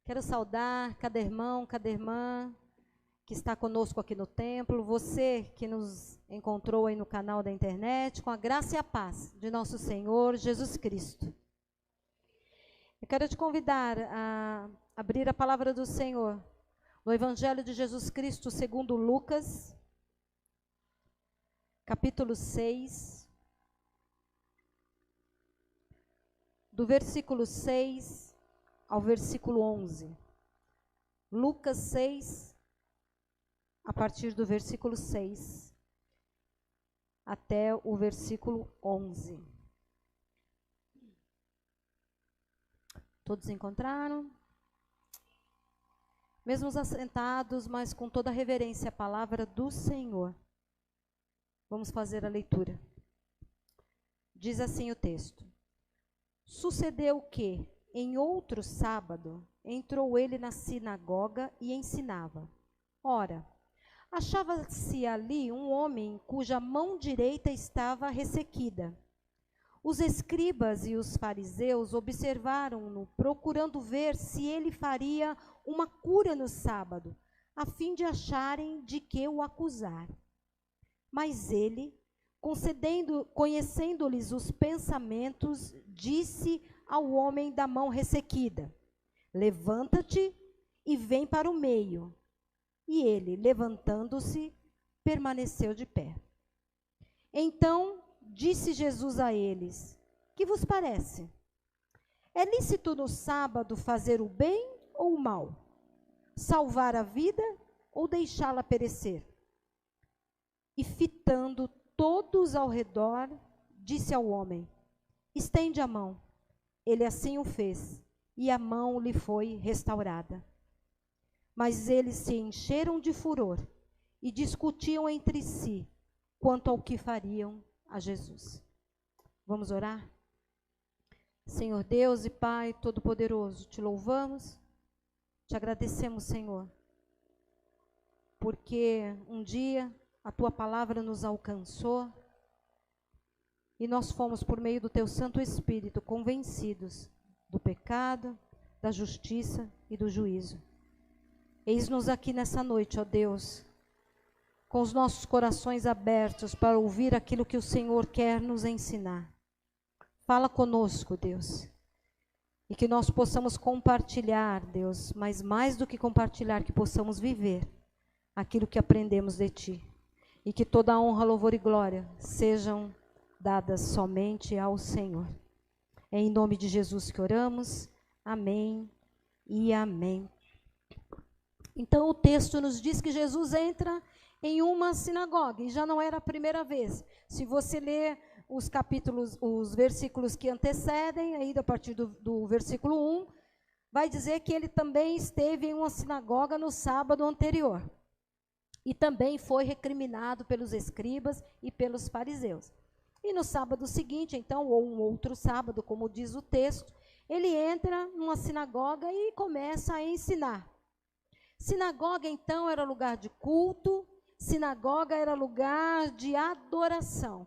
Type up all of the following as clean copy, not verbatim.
Quero saudar cada irmão, cada irmã que está conosco aqui no templo, você que nos encontrou aí no canal da internet, com a graça e a paz de nosso Senhor Jesus Cristo. Eu quero te convidar a abrir a palavra do Senhor no Evangelho de Jesus Cristo segundo Lucas, capítulo 6, do versículo 6 ao versículo 11. Lucas 6, a partir do versículo 6 até o versículo 11. Todos encontraram? Mesmo assentados, mas com toda a reverência à palavra do Senhor. Vamos fazer a leitura. Diz assim o texto: Sucedeu que, em outro sábado, entrou ele na sinagoga e ensinava. Ora, achava-se ali um homem cuja mão direita estava ressequida. Os escribas e os fariseus observaram-no, procurando ver se ele faria uma cura no sábado, a fim de acharem de que o acusar. Mas ele, conhecendo-lhes os pensamentos, disse ao homem da mão ressequida: Levanta-te e vem para o meio. E ele, levantando-se, permaneceu de pé. Então disse Jesus a eles: Que vos parece? É lícito no sábado fazer o bem ou o mal? Salvar a vida ou deixá-la perecer? E fitando todos ao redor, disse ao homem: Estende a mão. Ele assim o fez, e a mão lhe foi restaurada. Mas eles se encheram de furor e discutiam entre si quanto ao que fariam a Jesus. Vamos orar? Senhor Deus e Pai Todo-Poderoso, te louvamos, te agradecemos, Senhor, porque um dia a tua palavra nos alcançou e nós fomos, por meio do teu Santo Espírito, convencidos do pecado, da justiça e do juízo. Eis-nos aqui nessa noite, ó Deus, com os nossos corações abertos para ouvir aquilo que o Senhor quer nos ensinar. Fala conosco, Deus, e que nós possamos compartilhar, Deus, mas mais do que compartilhar, que possamos viver aquilo que aprendemos de Ti. E que toda a honra, louvor e glória sejam dadas somente ao Senhor. É em nome de Jesus que oramos. Amém e amém. Então o texto nos diz que Jesus entra em uma sinagoga, e já não era a primeira vez. Se você ler os versículos que antecedem, aí a partir do versículo 1, vai dizer que ele também esteve em uma sinagoga no sábado anterior. E também foi recriminado pelos escribas e pelos fariseus. E no sábado seguinte, então, ou um outro sábado, como diz o texto, ele entra numa sinagoga e começa a ensinar. Sinagoga, então, era lugar de culto, sinagoga era lugar de adoração.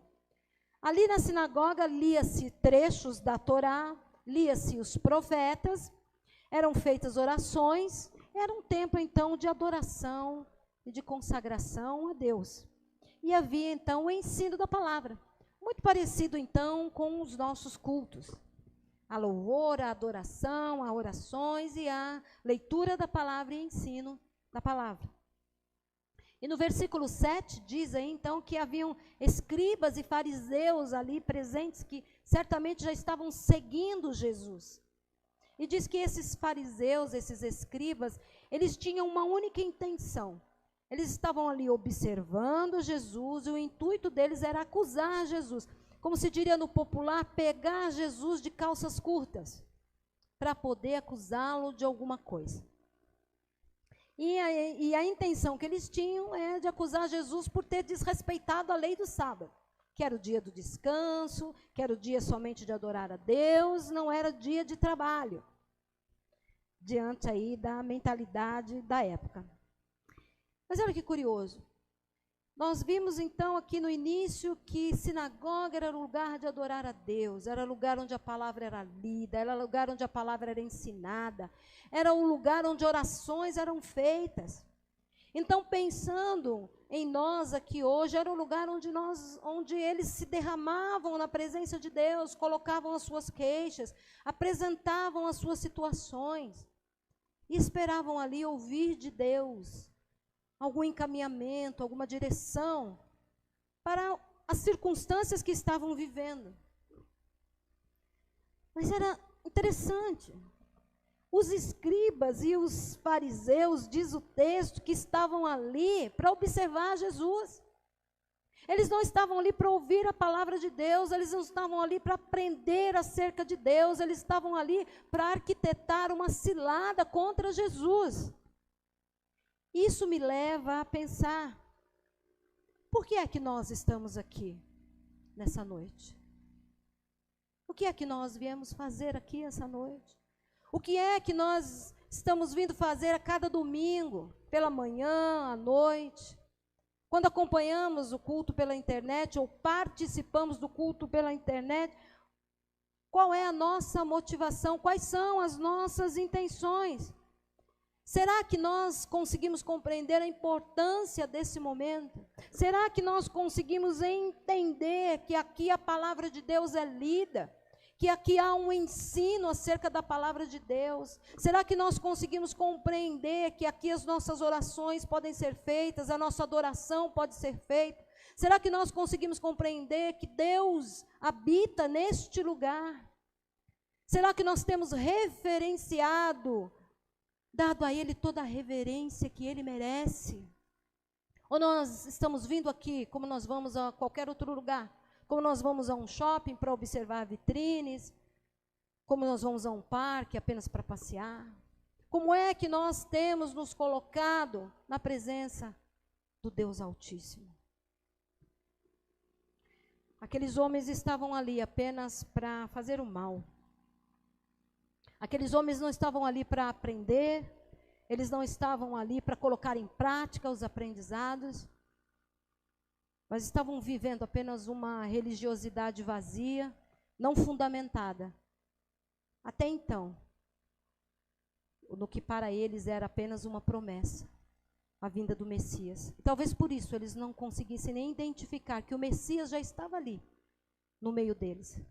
Ali na sinagoga lia-se trechos da Torá, lia-se os profetas, eram feitas orações, era um tempo, então, de adoração e de consagração a Deus. E havia, então, o ensino da palavra, muito parecido, então, com os nossos cultos. A louvor, a adoração, a orações e a leitura da palavra e ensino da palavra. E no versículo 7 diz aí, então, que haviam escribas e fariseus ali presentes que certamente já estavam seguindo Jesus. E diz que esses fariseus, esses escribas, eles tinham uma única intenção. Eles estavam ali observando Jesus e o intuito deles era acusar Jesus. Como se diria no popular, pegar Jesus de calças curtas, para poder acusá-lo de alguma coisa. E a intenção que eles tinham é de acusar Jesus por ter desrespeitado a lei do sábado, que era o dia do descanso, que era o dia somente de adorar a Deus, não era dia de trabalho, diante aí da mentalidade da época. Mas olha que curioso, Nós vimos então aqui no início que sinagoga era lugar de adorar a Deus, era lugar onde a palavra era lida, era lugar onde a palavra era ensinada, era um lugar onde orações eram feitas. Então, pensando em nós aqui hoje, era um lugar onde eles se derramavam na presença de Deus, colocavam as suas queixas, apresentavam as suas situações e esperavam ali ouvir de Deus algum encaminhamento, alguma direção para as circunstâncias que estavam vivendo. Mas era interessante. Os escribas e os fariseus, diz o texto, que estavam ali para observar Jesus. Eles não estavam ali para ouvir a palavra de Deus, eles não estavam ali para aprender acerca de Deus, eles estavam ali para arquitetar uma cilada contra Jesus. Isso me leva a pensar, por que é que nós estamos aqui nessa noite? O que é que nós viemos fazer aqui essa noite? O que é que nós estamos vindo fazer a cada domingo, pela manhã, à noite? Quando acompanhamos o culto pela internet ou participamos do culto pela internet, qual é a nossa motivação? Quais são as nossas intenções? Será que nós conseguimos compreender a importância desse momento? Será que nós conseguimos entender que aqui a palavra de Deus é lida? Que aqui há um ensino acerca da palavra de Deus? Será que nós conseguimos compreender que aqui as nossas orações podem ser feitas, a nossa adoração pode ser feita? Será que nós conseguimos compreender que Deus habita neste lugar? Será que nós temos reverenciado, dado a Ele toda a reverência que Ele merece? Ou nós estamos vindo aqui, como nós vamos a qualquer outro lugar, como nós vamos a um shopping para observar vitrines, como nós vamos a um parque apenas para passear? Como é que nós temos nos colocado na presença do Deus Altíssimo? Aqueles homens estavam ali apenas para fazer o mal. Aqueles homens não estavam ali para aprender, eles não estavam ali para colocar em prática os aprendizados, mas estavam vivendo apenas uma religiosidade vazia, não fundamentada. Até então, no que para eles era apenas uma promessa, a vinda do Messias. E talvez por isso eles não conseguissem nem identificar que o Messias já estava ali, no meio deles.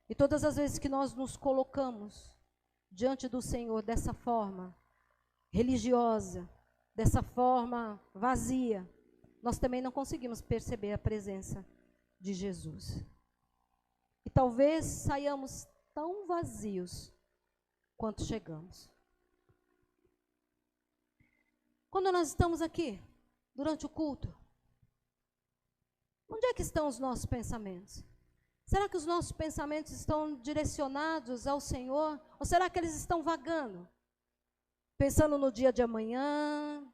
E todas as vezes que nós nos colocamos diante do Senhor dessa forma religiosa, dessa forma vazia, nós também não conseguimos perceber a presença de Jesus. E talvez saiamos tão vazios quanto chegamos. Quando nós estamos aqui, durante o culto, onde é que estão os nossos pensamentos? Será que os nossos pensamentos estão direcionados ao Senhor? Ou será que eles estão vagando? Pensando no dia de amanhã,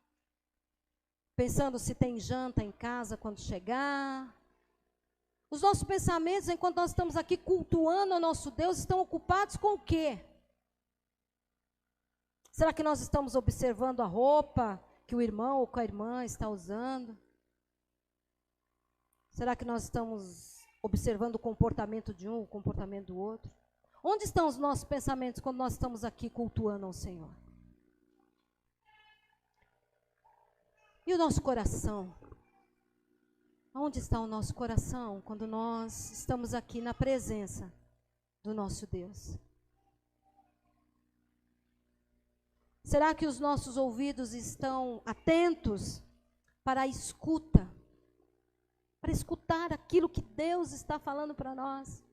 pensando se tem janta em casa quando chegar. Os nossos pensamentos, enquanto nós estamos aqui cultuando ao nosso Deus, estão ocupados com o quê? Será que nós estamos observando a roupa que o irmão ou que a irmã está usando? Será que nós estamos observando o comportamento de um, o comportamento do outro? Onde estão os nossos pensamentos quando nós estamos aqui cultuando ao Senhor? E o nosso coração? Onde está o nosso coração quando nós estamos aqui na presença do nosso Deus? Será que os nossos ouvidos estão atentos para a escuta? Para escutar aquilo que Deus está falando para nós?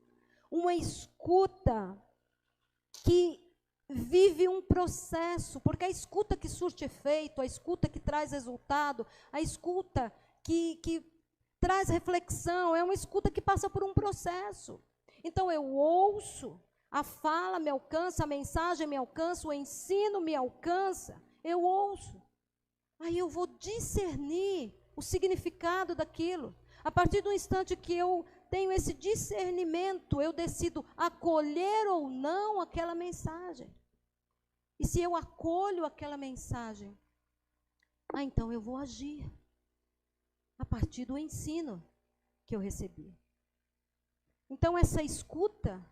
Uma escuta que vive um processo, porque a escuta que surte efeito, a escuta que traz resultado, a escuta que traz reflexão, é uma escuta que passa por um processo. Então eu ouço, a fala me alcança, a mensagem me alcança, o ensino me alcança, eu ouço. Aí eu vou discernir o significado daquilo. A partir do instante que eu tenho esse discernimento, eu decido acolher ou não aquela mensagem. E se eu acolho aquela mensagem, então eu vou agir. a partir do ensino que eu recebi. Então, essa escuta,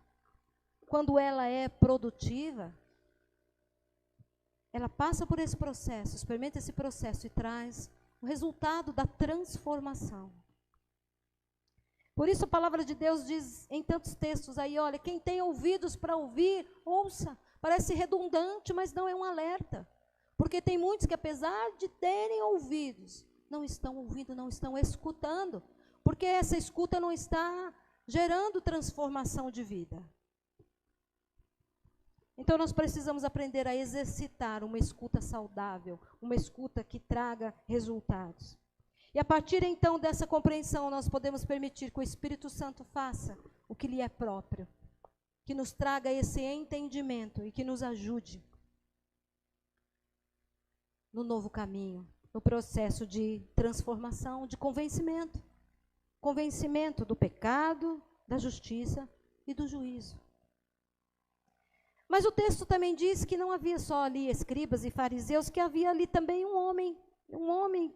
quando ela é produtiva, ela passa por esse processo, experimenta esse processo e traz o resultado da transformação. Por isso a palavra de Deus diz em tantos textos aí, olha, quem tem ouvidos para ouvir, ouça. Parece redundante, mas não é um alerta. Porque tem muitos que, apesar de terem ouvidos, não estão ouvindo, não estão escutando. Porque essa escuta não está gerando transformação de vida. Então nós precisamos aprender a exercitar uma escuta saudável, uma escuta que traga resultados. E a partir então dessa compreensão, nós podemos permitir que o Espírito Santo faça o que lhe é próprio, que nos traga esse entendimento e que nos ajude no novo caminho, no processo de transformação, de convencimento. Convencimento do pecado, da justiça e do juízo. Mas o texto também diz que não havia só ali escribas e fariseus, que havia ali também um homem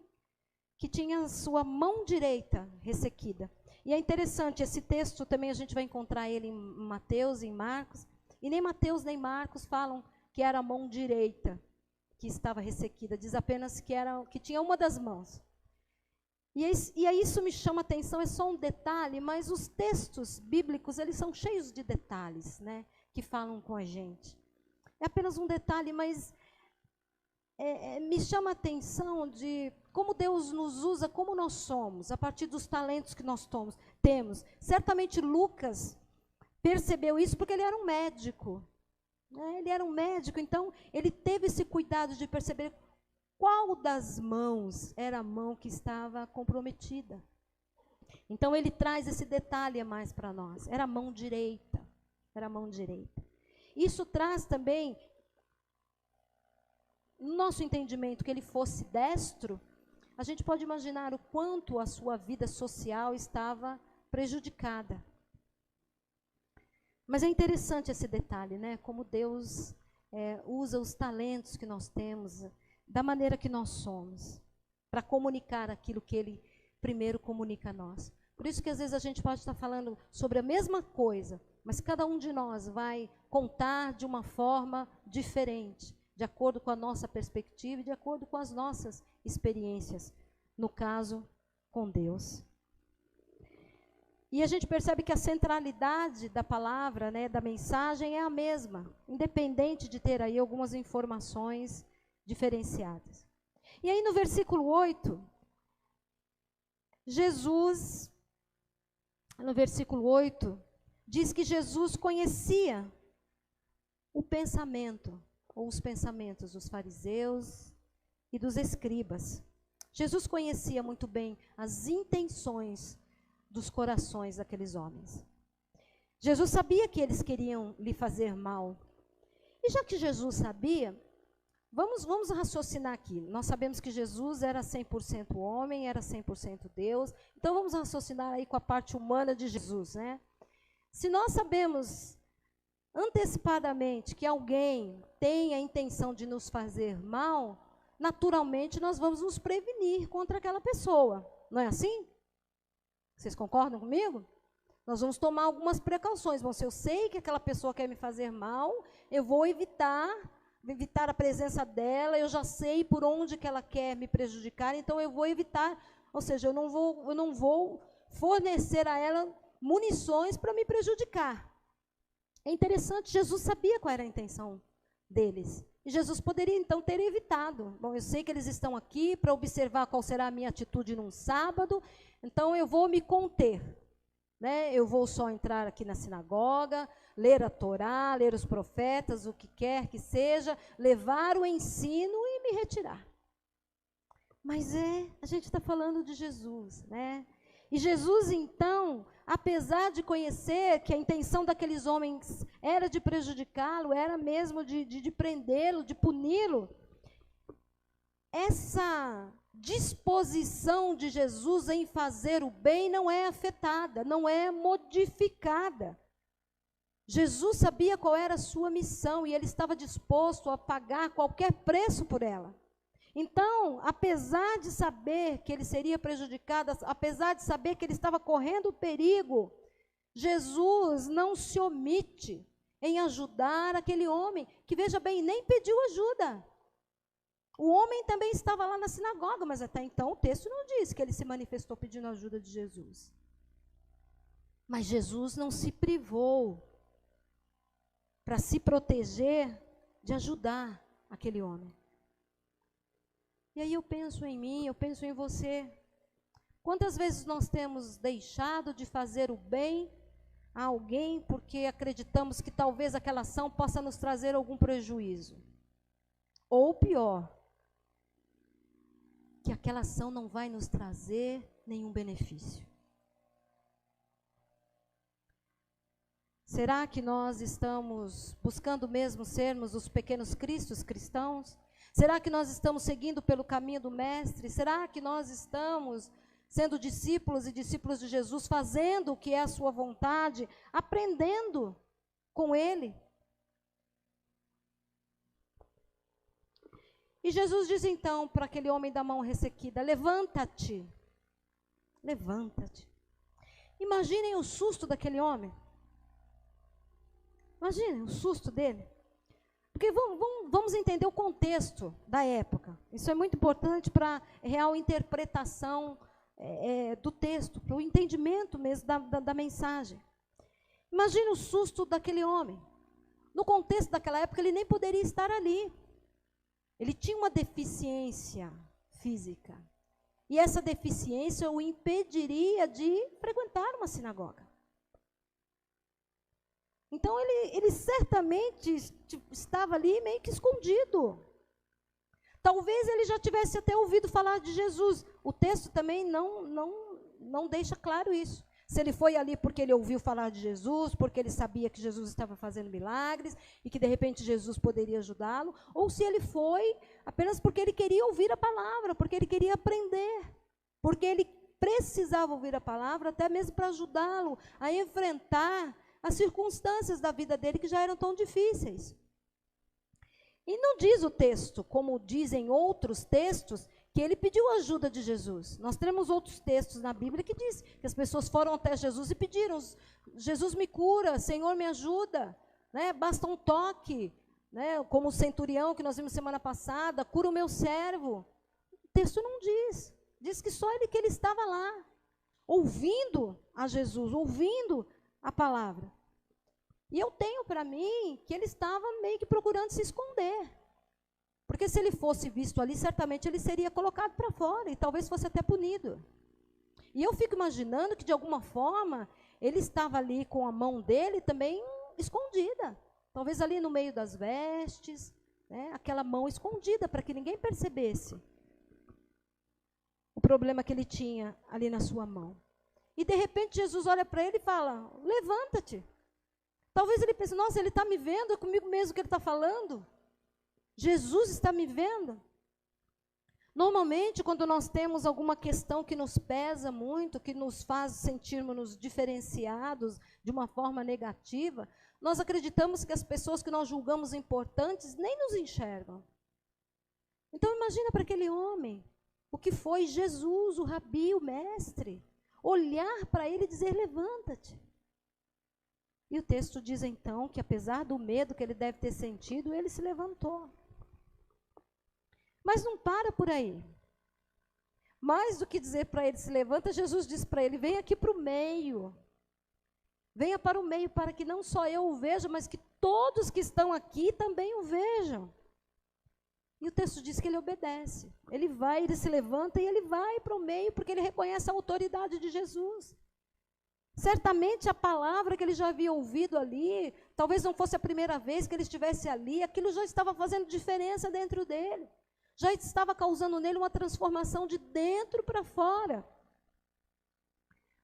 que tinha sua mão direita ressequida. E é interessante, esse texto também a gente vai encontrar ele em Mateus, em Marcos, e nem Mateus nem Marcos falam que era a mão direita que estava ressequida, diz apenas que tinha uma das mãos. E aí isso me chama a atenção, é só um detalhe, mas os textos bíblicos, eles são cheios de detalhes, né, que falam com a gente. É apenas um detalhe, mas me chama a atenção de como Deus nos usa, como nós somos, a partir dos talentos que nós temos. Certamente Lucas percebeu isso porque ele era um médico. Né? Ele era um médico, então ele teve esse cuidado de perceber qual das mãos era a mão que estava comprometida. Então ele traz esse detalhe a mais para nós. Era a mão direita. Era a mão direita. Isso traz também, no nosso entendimento, que ele fosse destro, a gente pode imaginar o quanto a sua vida social estava prejudicada. Mas é interessante esse detalhe, né? Como Deus usa os talentos que nós temos, da maneira que nós somos, para comunicar aquilo que Ele primeiro comunica a nós. Por isso que às vezes a gente pode estar falando sobre a mesma coisa, mas cada um de nós vai contar de uma forma diferente, de acordo com a nossa perspectiva e de acordo com as nossas experiências, no caso, com Deus. E a gente percebe que a centralidade da palavra, né, da mensagem é a mesma, independente de ter aí algumas informações diferenciadas. E aí no versículo 8, no versículo 8, diz que Jesus conhecia o pensamento, ou os pensamentos dos fariseus e dos escribas. Jesus conhecia muito bem as intenções dos corações daqueles homens. Jesus sabia que eles queriam lhe fazer mal. E já que Jesus sabia, vamos raciocinar aqui. Nós sabemos que Jesus era 100% homem, era 100% Deus. Então vamos raciocinar aí com a parte humana de Jesus, né? Se nós sabemos antecipadamente que alguém tem a intenção de nos fazer mal, naturalmente nós vamos nos prevenir contra aquela pessoa. Não é assim? Vocês concordam comigo? Nós vamos tomar algumas precauções. Bom, se eu sei que aquela pessoa quer me fazer mal, eu vou evitar a presença dela, eu já sei por onde que ela quer me prejudicar, então eu vou evitar, ou seja, eu não vou fornecer a ela munições para me prejudicar. É interessante, Jesus sabia qual era a intenção deles. E Jesus poderia, então, ter evitado. Bom, eu sei que eles estão aqui para observar qual será a minha atitude num sábado, então eu vou me conter. Né? Eu vou só entrar aqui na sinagoga, ler a Torá, ler os profetas, o que quer que seja, levar o ensino e me retirar. Mas a gente está falando de Jesus, né? E Jesus, então, apesar de conhecer que a intenção daqueles homens era de prejudicá-lo, era mesmo de prendê-lo, de puni-lo, essa disposição de Jesus em fazer o bem não é afetada, não é modificada. Jesus sabia qual era a sua missão e ele estava disposto a pagar qualquer preço por ela. Então, apesar de saber que ele seria prejudicado, apesar de saber que ele estava correndo perigo, Jesus não se omite em ajudar aquele homem, que, veja bem, nem pediu ajuda. O homem também estava lá na sinagoga, mas até então o texto não diz que ele se manifestou pedindo ajuda de Jesus. Mas Jesus não se privou para se proteger de ajudar aquele homem. E aí eu penso em mim, eu penso em você. Quantas vezes nós temos deixado de fazer o bem a alguém porque acreditamos que talvez aquela ação possa nos trazer algum prejuízo? Ou pior, que aquela ação não vai nos trazer nenhum benefício. Será que nós estamos buscando mesmo sermos os pequenos cristos cristãos? Será que nós estamos seguindo pelo caminho do Mestre? Será que nós estamos sendo discípulos e discípulos de Jesus, fazendo o que é a sua vontade, aprendendo com Ele? E Jesus diz então para aquele homem da mão ressequida: levanta-te, levanta-te. Imaginem o susto daquele homem. Imaginem o susto dele. Porque vamos entender o contexto da época. Isso é muito importante para a real interpretação do texto, para o entendimento mesmo da mensagem. Imagine o susto daquele homem. No contexto daquela época, ele nem poderia estar ali. Ele tinha uma deficiência física. E essa deficiência o impediria de frequentar uma sinagoga. Então, ele certamente estava ali meio que escondido. Talvez ele já tivesse até ouvido falar de Jesus. O texto também não deixa claro isso. Se ele foi ali porque ele ouviu falar de Jesus, porque ele sabia que Jesus estava fazendo milagres e que de repente Jesus poderia ajudá-lo, ou se ele foi apenas porque ele queria ouvir a palavra, porque ele queria aprender, porque ele precisava ouvir a palavra até mesmo para ajudá-lo a enfrentar as circunstâncias da vida dele que já eram tão difíceis. E não diz o texto, como dizem outros textos, que ele pediu ajuda de Jesus. Nós temos outros textos na Bíblia que diz que as pessoas foram até Jesus e pediram: Jesus me cura, Senhor me ajuda, né? Basta um toque, né? Como o centurião que nós vimos semana passada, cura o meu servo. O texto não diz. Diz que só que ele estava lá, ouvindo a Jesus, ouvindo a palavra. E eu tenho para mim que ele estava meio que procurando se esconder. Porque se ele fosse visto ali, certamente ele seria colocado para fora e talvez fosse até punido. E eu fico imaginando que de alguma forma ele estava ali com a mão dele também escondida. Talvez ali no meio das vestes, né, aquela mão escondida para que ninguém percebesse o problema que ele tinha ali na sua mão. E de repente Jesus olha para ele e fala: levanta-te. Talvez ele pense: nossa, ele está me vendo, é comigo mesmo que ele está falando. Jesus está me vendo. Normalmente, quando nós temos alguma questão que nos pesa muito, que nos faz sentirmos diferenciados de uma forma negativa, nós acreditamos que as pessoas que nós julgamos importantes nem nos enxergam. Então imagina para aquele homem o que foi Jesus, o Rabi, o mestre, olhar para ele e dizer: levanta-te. E o texto diz então que apesar do medo que ele deve ter sentido, ele se levantou. Mas não para por aí. Mais do que dizer para ele: se levanta, Jesus diz para ele: venha aqui para o meio. Venha para o meio, para que não só eu o veja, mas que todos que estão aqui também o vejam. E o texto diz que ele obedece. Ele vai, ele se levanta e ele vai para o meio, porque ele reconhece a autoridade de Jesus. Certamente a palavra que ele já havia ouvido ali, talvez não fosse a primeira vez que ele estivesse ali, aquilo já estava fazendo diferença dentro dele. Já estava causando nele uma transformação de dentro para fora.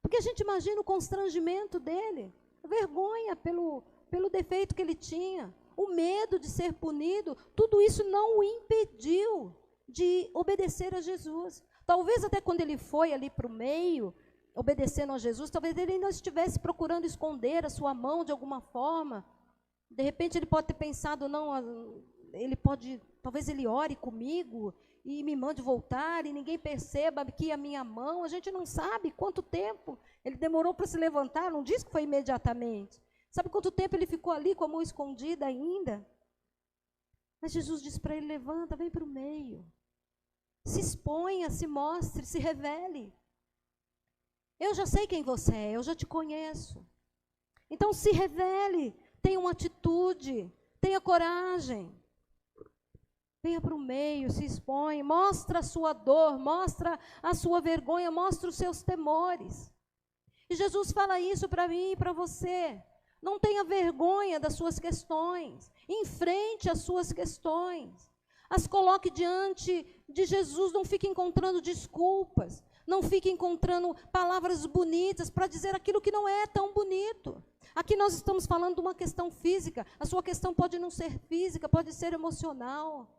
Porque a gente imagina o constrangimento dele, a vergonha pelo defeito que ele tinha, o medo de ser punido, tudo isso não o impediu de obedecer a Jesus. Talvez até quando ele foi ali para o meio, obedecendo a Jesus, talvez ele ainda estivesse procurando esconder a sua mão de alguma forma. De repente ele pode ter pensado: não, ele pode, talvez ele ore comigo e me mande voltar e ninguém perceba que a minha mão, a gente não sabe quanto tempo ele demorou para se levantar, não diz que foi imediatamente. Sabe quanto tempo ele ficou ali com a mão escondida ainda? Mas Jesus disse para ele, levanta, vem para o meio. Se exponha, se mostre, se revele. Eu já sei quem você é, eu já te conheço. Então se revele, tenha uma atitude, tenha coragem. Venha para o meio, se expõe, mostra a sua dor, mostra a sua vergonha, mostra os seus temores. E Jesus fala isso para mim e para você. Não tenha vergonha das suas questões. Enfrente as suas questões. As coloque diante de Jesus, não fique encontrando desculpas. Não fique encontrando palavras bonitas para dizer aquilo que não é tão bonito. Aqui nós estamos falando de uma questão física. A sua questão pode não ser física, pode ser emocional.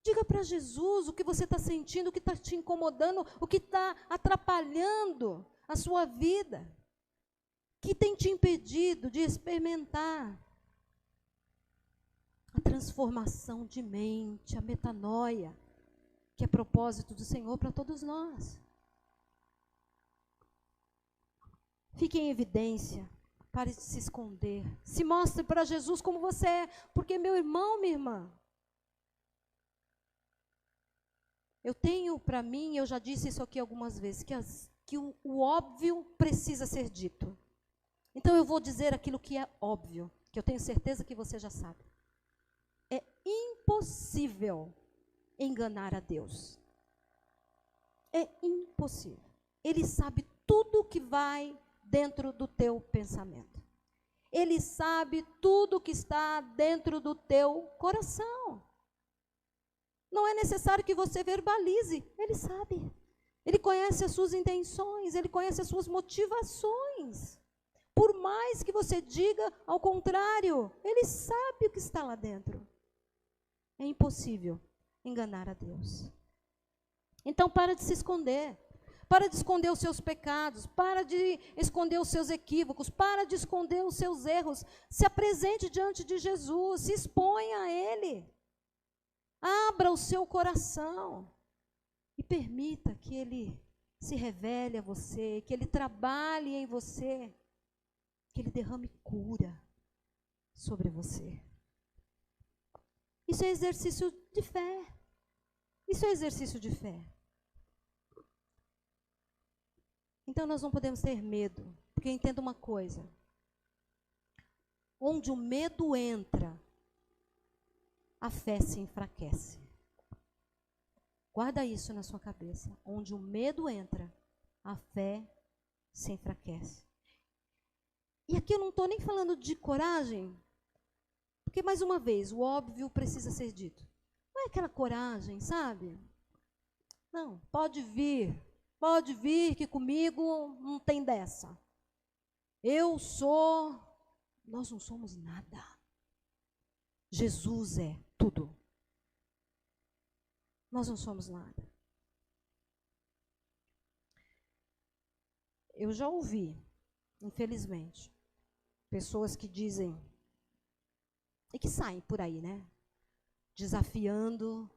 Diga para Jesus o que você está sentindo, o que está te incomodando, o que está atrapalhando a sua vida. O que tem te impedido de experimentar a transformação de mente, a metanoia, que é propósito do Senhor para todos nós. Fique em evidência, pare de se esconder. Se mostre para Jesus como você é, porque meu irmão, minha irmã, eu tenho para mim, eu já disse isso aqui algumas vezes, que o óbvio precisa ser dito. Então eu vou dizer aquilo que é óbvio, que eu tenho certeza que você já sabe. É impossível enganar a Deus. É impossível. Ele sabe tudo que vai dentro do teu pensamento. Ele sabe tudo que está dentro do teu coração. Não é necessário que você verbalize, ele sabe. Ele conhece as suas intenções, ele conhece as suas motivações. Por mais que você diga ao contrário, ele sabe o que está lá dentro. É impossível enganar a Deus. Então para de se esconder. Para de esconder os seus pecados, para de esconder os seus equívocos, para de esconder os seus erros. Se apresente diante de Jesus, se exponha a Ele. Abra o seu coração e permita que Ele se revele a você, que Ele trabalhe em você, que Ele derrame cura sobre você. Isso é exercício de fé. Isso é exercício de fé. Então nós não podemos ter medo, porque entenda uma coisa. Onde o medo entra, a fé se enfraquece. Guarda isso na sua cabeça. Onde o medo entra, a fé se enfraquece. E aqui eu não estou nem falando de coragem, porque, mais uma vez, o óbvio precisa ser dito. Não é aquela coragem, sabe? Não, pode vir que comigo não tem dessa. Nós não somos nada. Jesus é tudo. Nós não somos nada. Eu já ouvi, infelizmente, pessoas que dizem, e que saem por aí, né? Desafiando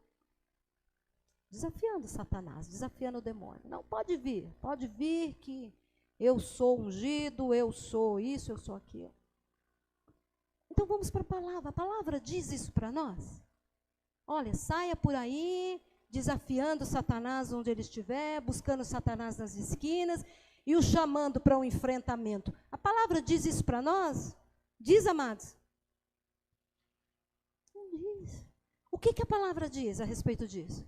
Satanás, desafiando o demônio. Não, pode vir que eu sou ungido, eu sou isso, eu sou aquilo. Então vamos para a palavra diz isso para nós. Olha, saia por aí, desafiando Satanás onde ele estiver, buscando Satanás nas esquinas e o chamando para um enfrentamento. A palavra diz isso para nós? Diz, amados? Não diz. O que a palavra diz a respeito disso?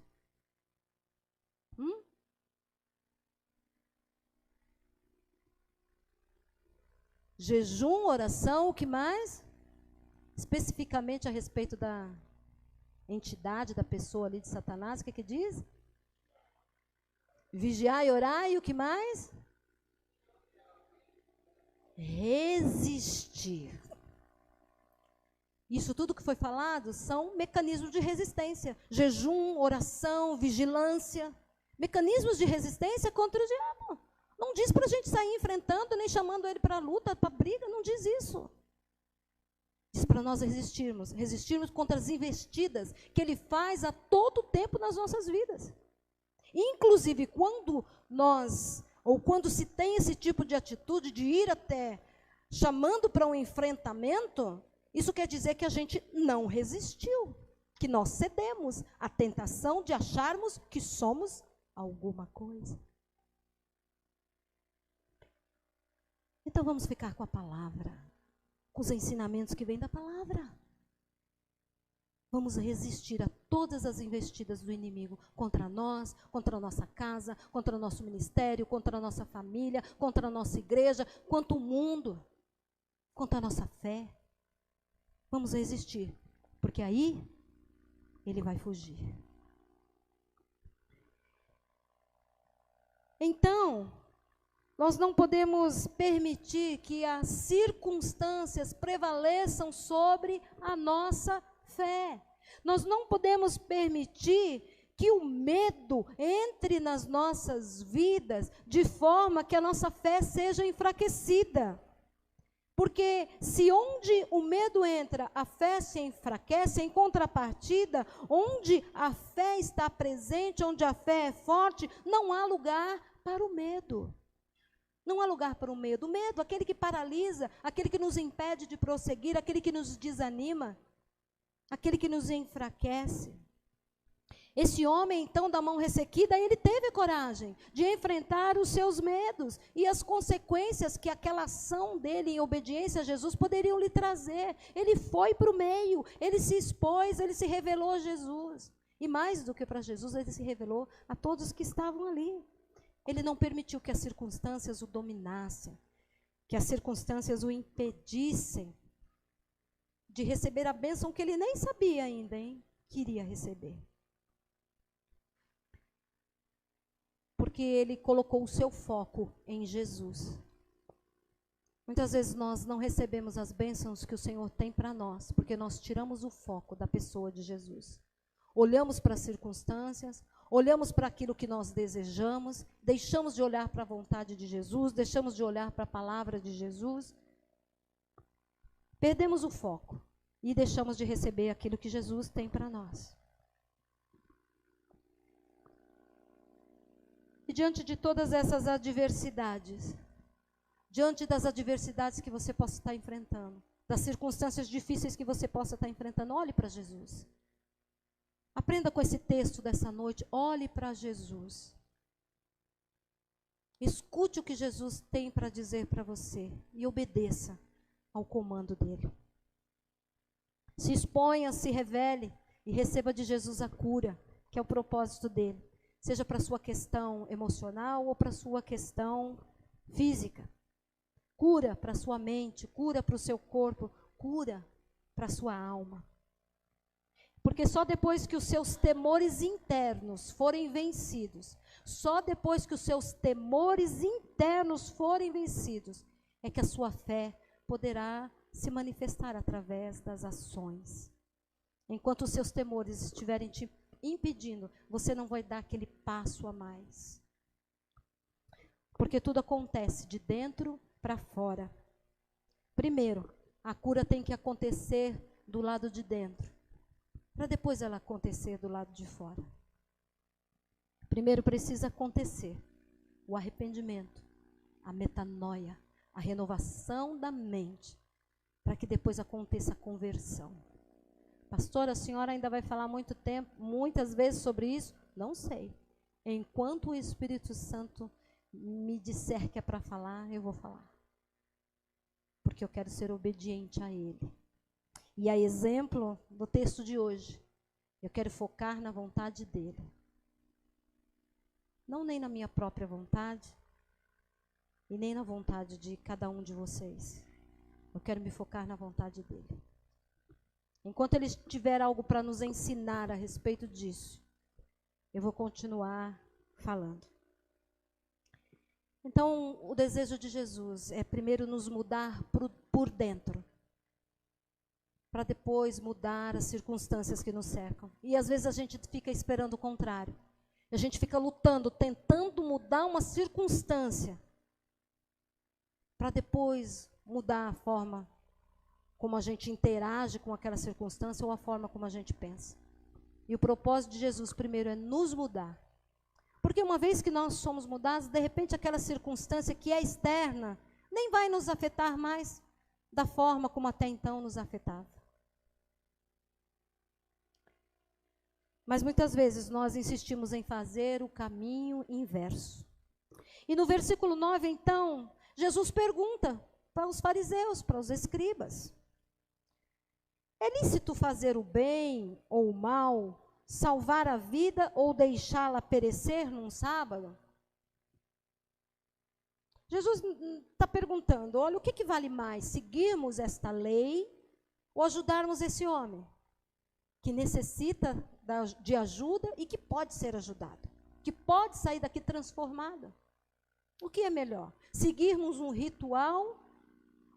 Jejum, oração, o que mais? Especificamente a respeito da entidade, da pessoa ali de Satanás, o que diz? Vigiar e orar, e o que mais? Resistir. Isso tudo que foi falado são mecanismos de resistência. Jejum, oração, vigilância. Mecanismos de resistência contra o diabo. Não diz para a gente sair enfrentando, nem chamando ele para a luta, para a briga, não diz isso. Diz para para nós resistirmos contra as investidas que ele faz a todo tempo nas nossas vidas. Inclusive, quando se tem esse tipo de atitude de ir até chamando para um enfrentamento, isso quer dizer que a gente não resistiu, que nós cedemos à tentação de acharmos que somos alguma coisa. Então vamos ficar com a palavra, com os ensinamentos que vêm da palavra. Vamos resistir a todas as investidas do inimigo contra nós, contra a nossa casa, contra o nosso ministério, contra a nossa família, contra a nossa igreja, contra o mundo, contra a nossa fé. Vamos resistir, porque aí ele vai fugir. Então, nós não podemos permitir que as circunstâncias prevaleçam sobre a nossa fé. Nós não podemos permitir que o medo entre nas nossas vidas de forma que a nossa fé seja enfraquecida. Porque se onde o medo entra, a fé se enfraquece, em contrapartida, onde a fé está presente, onde a fé é forte, não há lugar para o medo. Não há lugar para o medo. O medo, aquele que paralisa, aquele que nos impede de prosseguir, aquele que nos desanima, aquele que nos enfraquece. Esse homem, então, da mão ressequida, ele teve coragem de enfrentar os seus medos e as consequências que aquela ação dele em obediência a Jesus poderiam lhe trazer. Ele foi para o meio, ele se expôs, ele se revelou a Jesus. E mais do que para Jesus, ele se revelou a todos que estavam ali. Ele não permitiu que as circunstâncias o dominassem, que as circunstâncias o impedissem de receber a bênção que ele nem sabia ainda, que iria receber. Porque ele colocou o seu foco em Jesus. Muitas vezes nós não recebemos as bênçãos que o Senhor tem para nós, porque nós tiramos o foco da pessoa de Jesus. Olhamos para as circunstâncias, olhamos para aquilo que nós desejamos, deixamos de olhar para a vontade de Jesus, deixamos de olhar para a palavra de Jesus. Perdemos o foco e deixamos de receber aquilo que Jesus tem para nós. E diante de todas essas adversidades, diante das adversidades que você possa estar enfrentando, das circunstâncias difíceis que você possa estar enfrentando, olhe para Jesus. Aprenda com esse texto dessa noite, olhe para Jesus. Escute o que Jesus tem para dizer para você e obedeça ao comando dele. Se exponha, se revele e receba de Jesus a cura, que é o propósito dele. Seja para a sua questão emocional ou para a sua questão física. Cura para a sua mente, cura para o seu corpo, cura para a sua alma. Porque só depois que os seus temores internos forem vencidos, só depois que os seus temores internos forem vencidos, é que a sua fé poderá se manifestar através das ações. Enquanto os seus temores estiverem te impedindo, você não vai dar aquele passo a mais. Porque tudo acontece de dentro para fora. Primeiro, a cura tem que acontecer do lado de dentro, para depois ela acontecer do lado de fora. Primeiro precisa acontecer o arrependimento, a metanoia, a renovação da mente, para que depois aconteça a conversão. Pastora, a senhora ainda vai falar muitas vezes sobre isso? Não sei. Enquanto o Espírito Santo me disser que é para falar, eu vou falar. Porque eu quero ser obediente a Ele. E a exemplo do texto de hoje, eu quero focar na vontade dEle. Não nem na minha própria vontade, e nem na vontade de cada um de vocês. Eu quero me focar na vontade dEle. Enquanto Ele tiver algo para nos ensinar a respeito disso, eu vou continuar falando. Então, o desejo de Jesus é primeiro nos mudar por dentro, para depois mudar as circunstâncias que nos cercam. E às vezes a gente fica esperando o contrário. A gente fica lutando, tentando mudar uma circunstância, para depois mudar a forma como a gente interage com aquela circunstância ou a forma como a gente pensa. E o propósito de Jesus, primeiro, é nos mudar. Porque uma vez que nós somos mudados, de repente aquela circunstância que é externa nem vai nos afetar mais da forma como até então nos afetava. Mas muitas vezes nós insistimos em fazer o caminho inverso. E no versículo 9, então, Jesus pergunta para os fariseus, para os escribas: é lícito fazer o bem ou o mal, salvar a vida ou deixá-la perecer num sábado? Jesus está perguntando: olha, o que vale mais, seguirmos esta lei ou ajudarmos esse homem que necessita de ajuda e que pode ser ajudado, que pode sair daqui transformado? O que é melhor? Seguirmos um ritual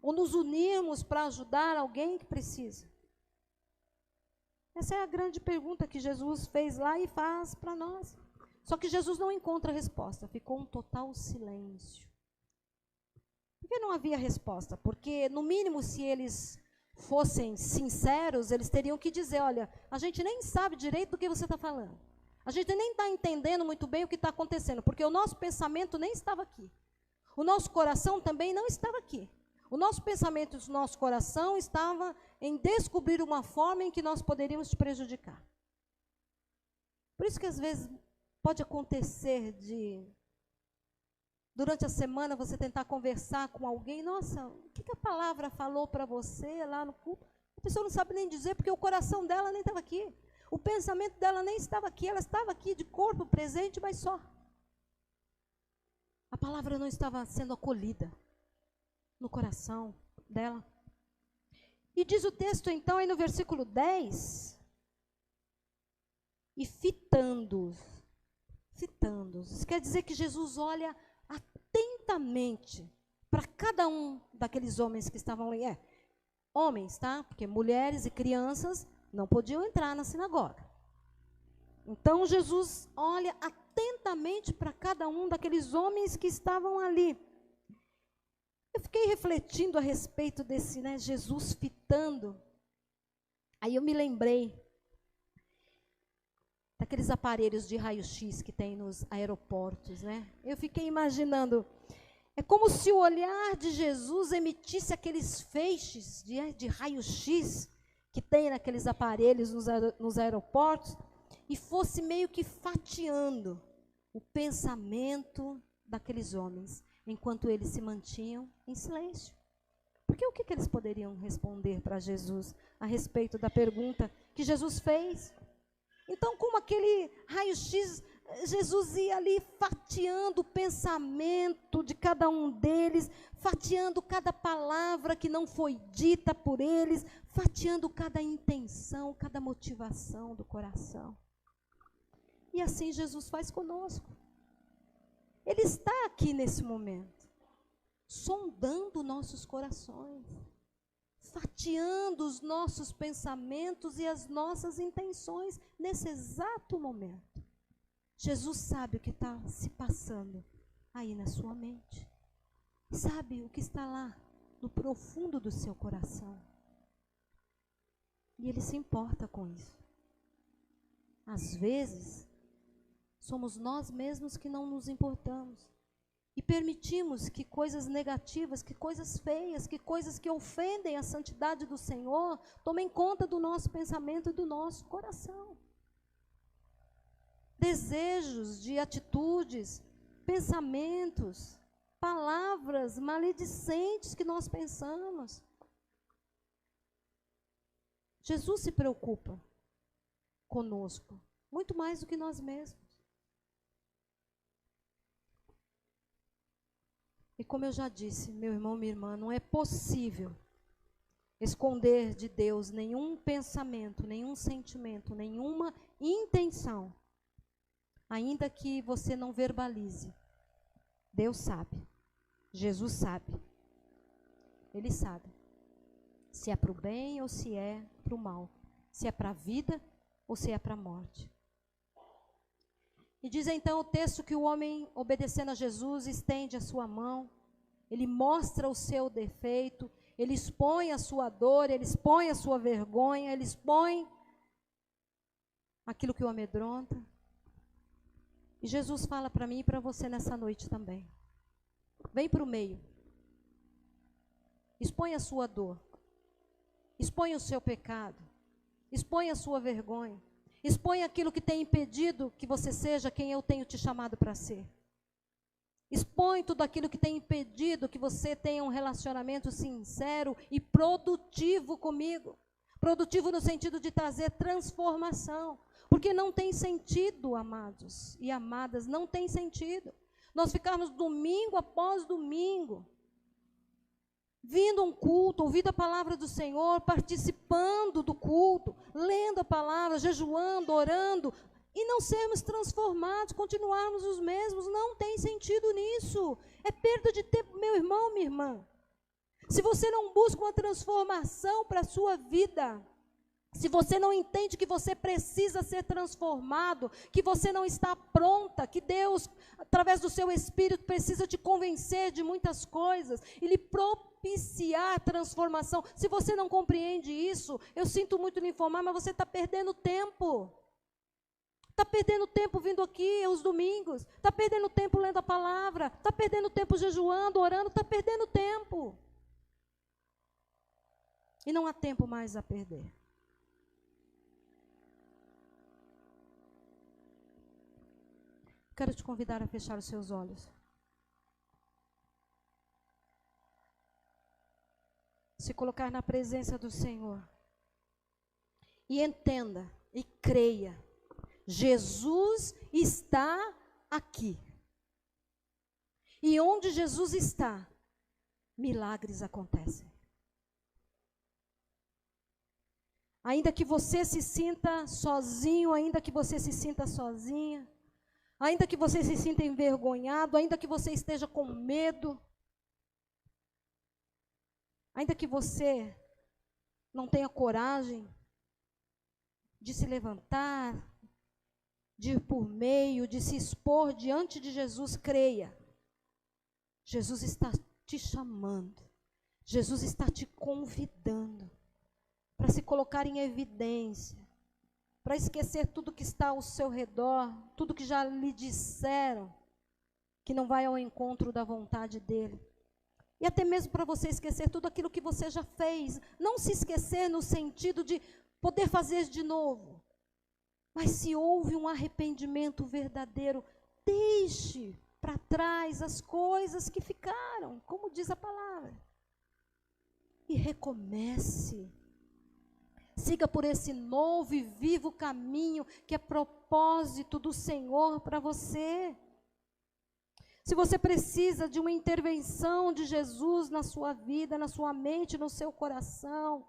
ou nos unirmos para ajudar alguém que precisa? Essa é a grande pergunta que Jesus fez lá e faz para nós. Só que Jesus não encontra resposta, ficou um total silêncio. Por que não havia resposta? Porque, no mínimo, se eles fossem sinceros, eles teriam que dizer: olha, a gente nem sabe direito do que você está falando. A gente nem está entendendo muito bem o que está acontecendo, porque o nosso pensamento nem estava aqui. O nosso coração também não estava aqui. O nosso pensamento e o nosso coração estava em descobrir uma forma em que nós poderíamos te prejudicar. Por isso que às vezes pode acontecer durante a semana você tentar conversar com alguém: nossa, o que a palavra falou para você lá no culto? A pessoa não sabe nem dizer, porque o coração dela nem estava aqui. O pensamento dela nem estava aqui, ela estava aqui de corpo presente, mas só. A palavra não estava sendo acolhida no coração dela. E diz o texto então, aí no versículo 10, e fitando-os. Isso quer dizer que Jesus olha atentamente para cada um daqueles homens que estavam ali. Homens, tá? Porque mulheres e crianças não podiam entrar na sinagoga. Então Jesus olha atentamente para cada um daqueles homens que estavam ali. Eu fiquei refletindo a respeito desse, Jesus fitando. Aí eu me lembrei daqueles aparelhos de raio-x que tem nos aeroportos, Eu fiquei imaginando, é como se o olhar de Jesus emitisse aqueles feixes de raio-x que tem naqueles aparelhos nos aeroportos e fosse meio que fatiando o pensamento daqueles homens, enquanto eles se mantinham em silêncio. Porque o que eles poderiam responder para Jesus a respeito da pergunta que Jesus fez? Então, como aquele raio-x, Jesus ia ali fatiando o pensamento de cada um deles, fatiando cada palavra que não foi dita por eles, fatiando cada intenção, cada motivação do coração. E assim Jesus faz conosco. Ele está aqui nesse momento, sondando nossos corações, fatiando os nossos pensamentos e as nossas intenções nesse exato momento. Jesus sabe o que está se passando aí na sua mente. Sabe o que está lá no profundo do seu coração. E Ele se importa com isso. Às vezes, somos nós mesmos que não nos importamos. E permitimos que coisas negativas, que coisas feias, que coisas que ofendem a santidade do Senhor tomem conta do nosso pensamento e do nosso coração. Desejos de atitudes, pensamentos, palavras maledicentes que nós pensamos. Jesus se preocupa conosco, muito mais do que nós mesmos. E como eu já disse, meu irmão, minha irmã, não é possível esconder de Deus nenhum pensamento, nenhum sentimento, nenhuma intenção, ainda que você não verbalize. Deus sabe, Jesus sabe, Ele sabe, se é para o bem ou se é para o mal, se é para a vida ou se é para a morte. E diz então o texto que o homem, obedecendo a Jesus, estende a sua mão, ele mostra o seu defeito, ele expõe a sua dor, ele expõe a sua vergonha, ele expõe aquilo que o amedronta. E Jesus fala para mim e para você nessa noite também. Vem para o meio. Expõe a sua dor. Expõe o seu pecado. Expõe a sua vergonha. Expõe aquilo que tem impedido que você seja quem eu tenho te chamado para ser. Expõe tudo aquilo que tem impedido que você tenha um relacionamento sincero e produtivo comigo. Produtivo no sentido de trazer transformação. Porque não tem sentido, amados e amadas, não tem sentido. Nós ficarmos domingo após domingo, vindo a um culto, ouvindo a palavra do Senhor, participando do culto, lendo a palavra, jejuando, orando, e não sermos transformados, continuarmos os mesmos, não tem sentido nisso. É perda de tempo, meu irmão, minha irmã. Se você não busca uma transformação para a sua vida, se você não entende que você precisa ser transformado, que você não está pronta, que Deus, através do seu Espírito, precisa te convencer de muitas coisas e lhe propiciar transformação. Se você não compreende isso, eu sinto muito lhe informar, mas você está perdendo tempo. Está perdendo tempo vindo aqui aos domingos, está perdendo tempo lendo a palavra, está perdendo tempo jejuando, orando, está perdendo tempo. E não há tempo mais a perder. Quero te convidar a fechar os seus olhos. Se colocar na presença do Senhor. E entenda e creia. Jesus está aqui. E onde Jesus está, milagres acontecem. Ainda que você se sinta sozinho, ainda que você se sinta sozinha, ainda que você se sinta envergonhado, ainda que você esteja com medo, ainda que você não tenha coragem de se levantar, de ir por meio, de se expor diante de Jesus, creia. Jesus está te chamando, Jesus está te convidando para se colocar em evidência, para esquecer tudo que está ao seu redor, tudo que já lhe disseram, que não vai ao encontro da vontade dele. E até mesmo para você esquecer tudo aquilo que você já fez. Não se esquecer no sentido de poder fazer de novo. Mas se houve um arrependimento verdadeiro, deixe para trás as coisas que ficaram, como diz a palavra. E recomece. Siga por esse novo e vivo caminho que é propósito do Senhor para você. Se você precisa de uma intervenção de Jesus na sua vida, na sua mente, no seu coração,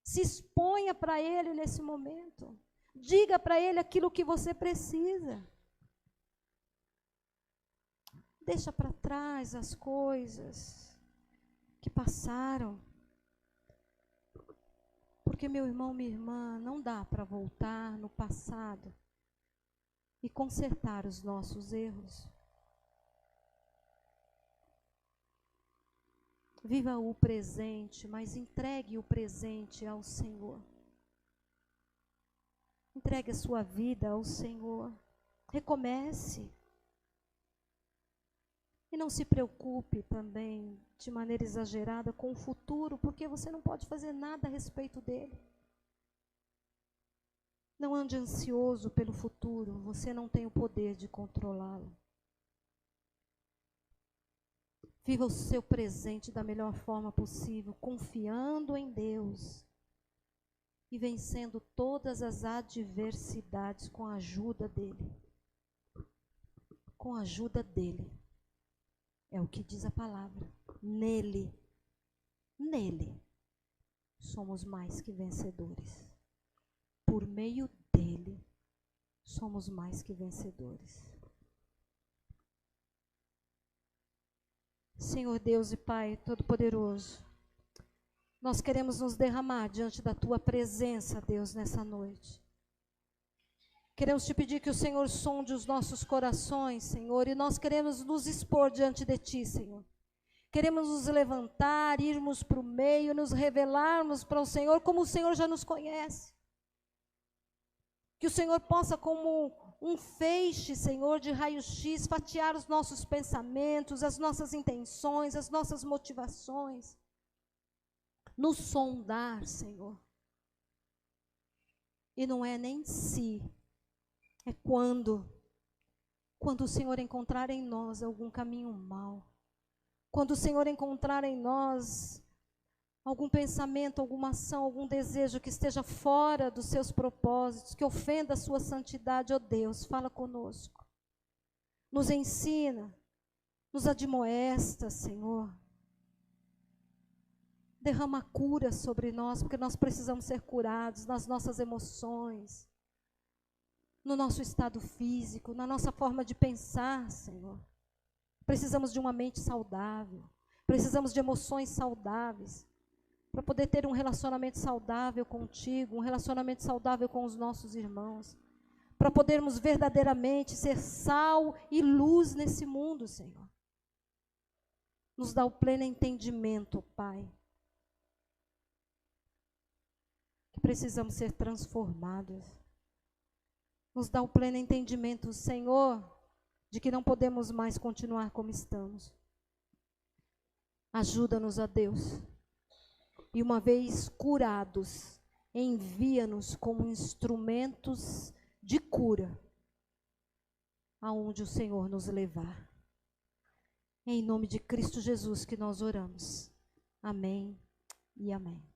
se exponha para Ele nesse momento. Diga para Ele aquilo que você precisa. Deixa para trás as coisas que passaram. Porque, meu irmão, minha irmã, não dá para voltar no passado e consertar os nossos erros. Viva o presente, mas entregue o presente ao Senhor. Entregue a sua vida ao Senhor. Recomece. E não se preocupe também, de maneira exagerada, com o futuro, porque você não pode fazer nada a respeito dele. Não ande ansioso pelo futuro, você não tem o poder de controlá-lo. Viva o seu presente da melhor forma possível, confiando em Deus e vencendo todas as adversidades com a ajuda dele. Com a ajuda dele. É o que diz a palavra. Nele somos mais que vencedores. Por meio dele, somos mais que vencedores. Senhor Deus e Pai Todo-Poderoso, nós queremos nos derramar diante da Tua presença, Deus, nessa noite. Queremos te pedir que o Senhor sonde os nossos corações, Senhor, e nós queremos nos expor diante de Ti, Senhor. Queremos nos levantar, irmos para o meio, nos revelarmos para o Senhor, como o Senhor já nos conhece. Que o Senhor possa, como um feixe, Senhor, de raio-x, fatiar os nossos pensamentos, as nossas intenções, as nossas motivações. Nos sondar, Senhor. E não é nem se, é quando o Senhor encontrar em nós algum caminho mau. Quando o Senhor encontrar em nós algum pensamento, alguma ação, algum desejo que esteja fora dos seus propósitos, que ofenda a sua santidade, ó Deus, fala conosco. Nos ensina, nos admoesta, Senhor. Derrama cura sobre nós, porque nós precisamos ser curados nas nossas emoções, no nosso estado físico, na nossa forma de pensar, Senhor. Precisamos de uma mente saudável, precisamos de emoções saudáveis, para poder ter um relacionamento saudável contigo, um relacionamento saudável com os nossos irmãos, para podermos verdadeiramente ser sal e luz nesse mundo, Senhor. Nos dá o pleno entendimento, Pai, que precisamos ser transformados. Nos dá o pleno entendimento, Senhor, de que não podemos mais continuar como estamos. Ajuda-nos, ó Deus. E uma vez curados, envia-nos como instrumentos de cura, aonde o Senhor nos levar. Em nome de Cristo Jesus que nós oramos. Amém e amém.